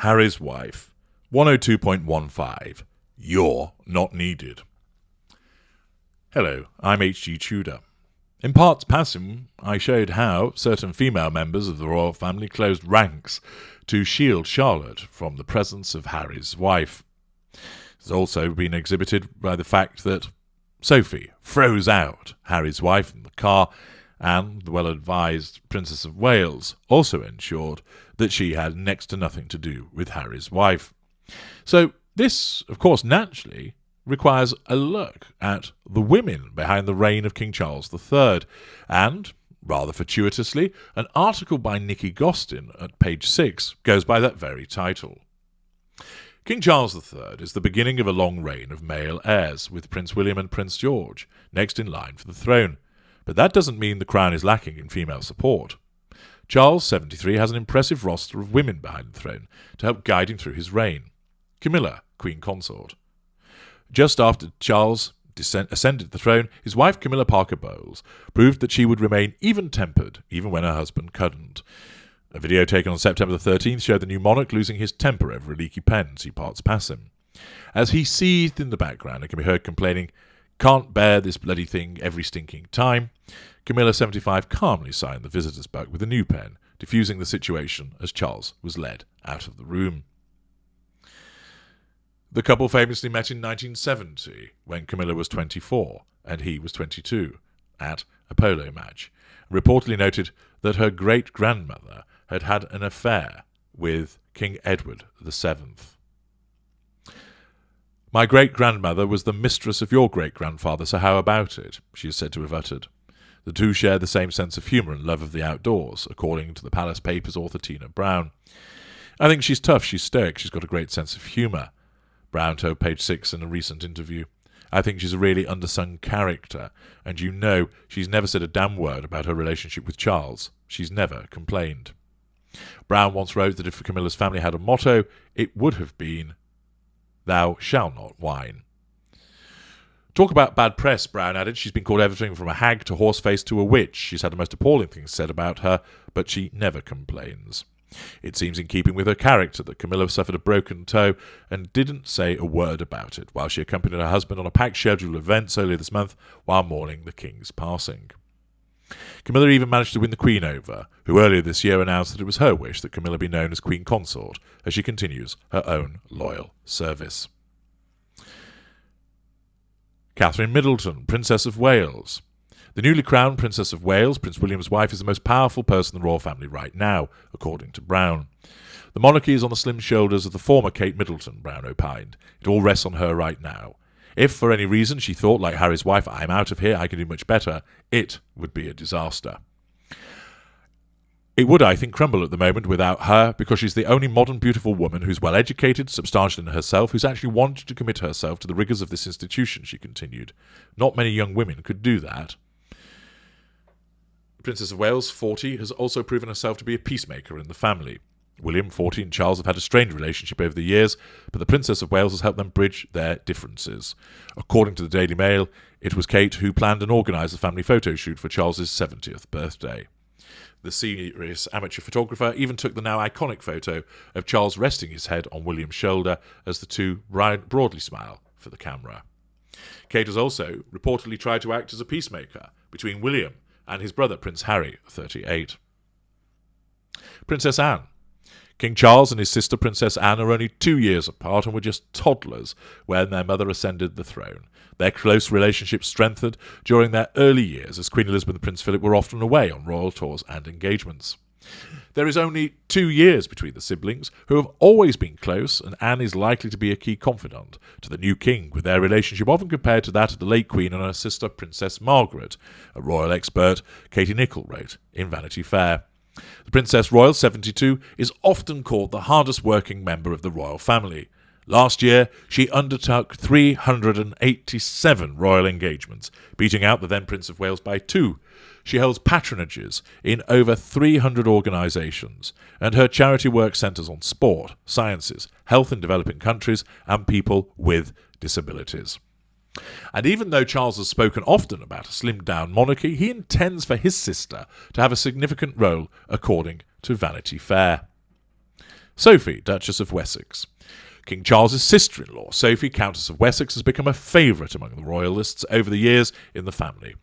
Harry's wife. 102.15. You're not needed. Hello, I'm H.G. Tudor. In parts passing, I showed how certain female members of the royal family closed ranks to shield Charlotte from the presence of Harry's wife. It's also been exhibited by the fact that Sophie froze out Harry's wife in the car, and the well-advised Princess of Wales also ensured that she had next to nothing to do with Harry's wife. So this, of course, naturally requires a look at the women behind the reign of King Charles III, and, rather fortuitously, an article by Nikki Gostin at page 6 goes by that very title. King Charles III is the beginning of a long reign of male heirs, with Prince William and Prince George next in line for the throne. But that doesn't mean the crown is lacking in female support. Charles, 73, has an impressive roster of women behind the throne to help guide him through his reign. Camilla, Queen Consort. Just after Charles ascended the throne, his wife Camilla Parker Bowles proved that she would remain even-tempered, even when her husband couldn't. A video taken on September the 13th showed the new monarch losing his temper over a leaky pen, see parts pass him. As he seethed in the background, it can be heard complaining, "Can't bear this bloody thing every stinking time." Camilla, 75, calmly signed the visitor's book with a new pen, diffusing the situation as Charles was led out of the room. The couple famously met in 1970, when Camilla was 24 and he was 22, at a polo match, and reportedly noted that her great-grandmother had had an affair with King Edward VII. "My great-grandmother was the mistress of your great-grandfather, so how about it?" she is said to have uttered. The two share the same sense of humour and love of the outdoors, according to the Palace Papers author Tina Brown. "I think she's tough, she's stoic, she's got a great sense of humour," Brown told page 6 in a recent interview. "I think she's a really undersung character, and you know she's never said a damn word about her relationship with Charles. She's never complained." Brown once wrote that if Camilla's family had a motto, it would have been, "Thou shalt not whine." Talk about bad press, Brown added. She's been called everything from a hag to horseface to a witch. She's had the most appalling things said about her, but she never complains. It seems in keeping with her character that Camilla suffered a broken toe and didn't say a word about it, while she accompanied her husband on a packed schedule of events earlier this month while mourning the king's passing. Camilla even managed to win the Queen over, who earlier this year announced that it was her wish that Camilla be known as Queen Consort, as she continues her own loyal service. Catherine Middleton, Princess of Wales. The newly crowned Princess of Wales, Prince William's wife, is the most powerful person in the royal family right now, according to Brown. "The monarchy is on the slim shoulders of the former Kate Middleton," Brown opined. "It all rests on her right now. If, for any reason, she thought, like Harry's wife, 'I'm out of here, I can do much better,' it would be a disaster. It would, I think, crumble at the moment without her, because she's the only modern, beautiful woman who's well-educated, substantial in herself, who's actually wanted to commit herself to the rigours of this institution," she continued. "Not many young women could do that." The Princess of Wales, 40, has also proven herself to be a peacemaker in the family. William, 40, and Charles have had a strained relationship over the years, but the Princess of Wales has helped them bridge their differences. According to the Daily Mail, it was Kate who planned and organised the family photo shoot for Charles's 70th birthday. The serious amateur photographer even took the now iconic photo of Charles resting his head on William's shoulder as the two broadly smile for the camera. Kate has also reportedly tried to act as a peacemaker between William and his brother Prince Harry, 38. Princess Anne. King Charles and his sister Princess Anne are only 2 years apart and were just toddlers when their mother ascended the throne. Their close relationship strengthened during their early years, as Queen Elizabeth and Prince Philip were often away on royal tours and engagements. There is only 2 years between the siblings, who have always been close, and Anne is likely to be a key confidant to the new king, with their relationship often compared to that of the late Queen and her sister Princess Margaret, a royal expert Katie Nicholl wrote in Vanity Fair. The Princess Royal, 72, is often called the hardest working member of the royal family. Last year, she undertook 387 royal engagements, beating out the then Prince of Wales by 2. She holds patronages in over 300 organisations, and her charity work centres on sport, sciences, health in developing countries, and people with disabilities. And even though Charles has spoken often about a slimmed-down monarchy, he intends for his sister to have a significant role, according to Vanity Fair. Sophie, Duchess of Wessex. King Charles's sister-in-law, Sophie, Countess of Wessex, has become a favourite among the royalists over the years in the family.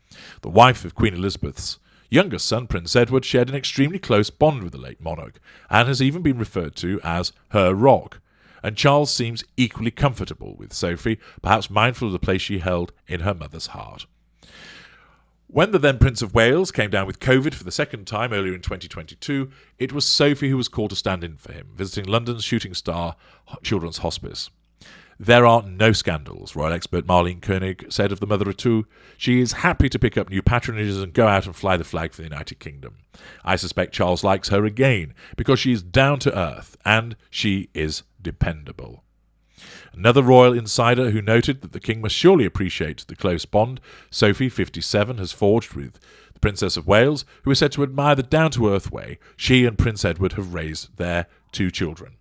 The wife of Queen Elizabeth's youngest son, Prince Edward, shared an extremely close bond with the late monarch and has even been referred to as her rock. And Charles seems equally comfortable with Sophie, perhaps mindful of the place she held in her mother's heart. When the then Prince of Wales came down with COVID for the second time earlier in 2022, it was Sophie who was called to stand in for him, visiting London's Shooting Star Children's Hospice. There are no scandals, royal expert Marlene Koenig said of the mother of two. She is happy to pick up new patronages and go out and fly the flag for the United Kingdom. I suspect Charles likes her again, because she is down to earth and she is dependable. Another royal insider who noted that the king must surely appreciate the close bond Sophie, 57, has forged with the Princess of Wales, who is said to admire the down-to-earth way she and Prince Edward have raised their two children.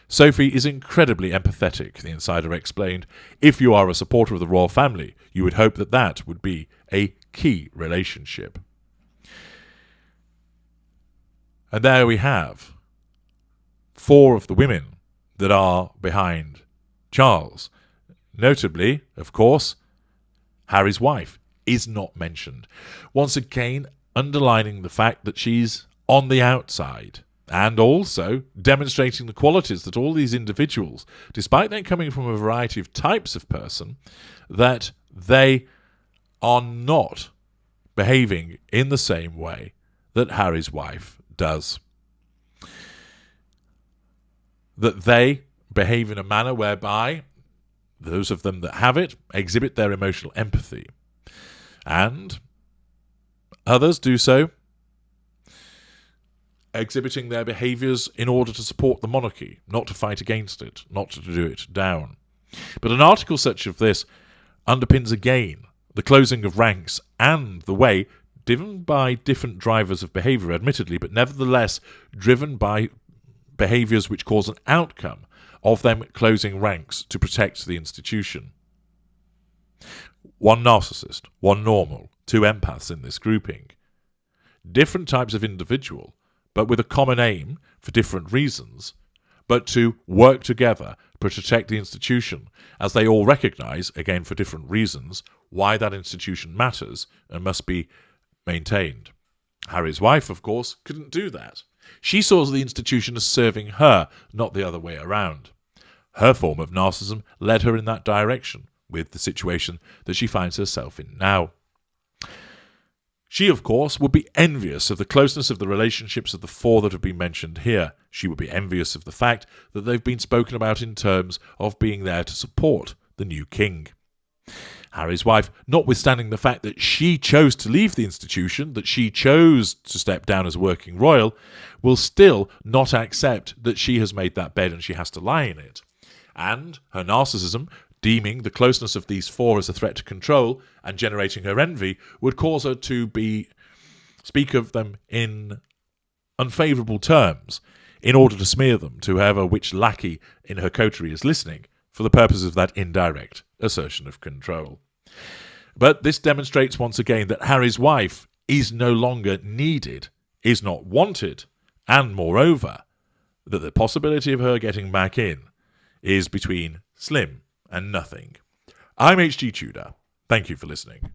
Sophie is incredibly empathetic, the insider explained. If you are a supporter of the royal family, you would hope that that would be a key relationship. And there we have 4 of the women that are behind Charles. Notably, of course, Harry's wife is not mentioned. Once again, underlining the fact that she's on the outside and also demonstrating the qualities that all these individuals, despite them coming from a variety of types of person, that they are not behaving in the same way that Harry's wife does. That they behave in a manner whereby those of them that have it exhibit their emotional empathy, and others do so exhibiting their behaviours in order to support the monarchy, not to fight against it, not to do it down. But an article such as this underpins again the closing of ranks and the way, driven by different drivers of behaviour admittedly, but nevertheless driven by behaviours which cause an outcome of them closing ranks to protect the institution. 1 narcissist, 1 normal, 2 empaths in this grouping. Different types of individual, but with a common aim for different reasons, but to work together to protect the institution, as they all recognise, again for different reasons, why that institution matters and must be maintained. Harry's wife, of course, couldn't do that. She saw the institution as serving her, not the other way around. Her form of narcissism led her in that direction, with the situation that she finds herself in now. She, of course, would be envious of the closeness of the relationships of the 4 that have been mentioned here. She would be envious of the fact that they've been spoken about in terms of being there to support the new king. Harry's wife, notwithstanding the fact that she chose to leave the institution, that she chose to step down as working royal, will still not accept that she has made that bed and she has to lie in it. And her narcissism, deeming the closeness of these 4 as a threat to control and generating her envy, would cause her to speak of them in unfavourable terms in order to smear them to whoever which lackey in her coterie is listening for the purpose of that indirect assertion of control. But this demonstrates once again that Harry's wife is no longer needed, is not wanted, and moreover, that the possibility of her getting back in is between slim and nothing. I'm H.G. Tudor. Thank you for listening.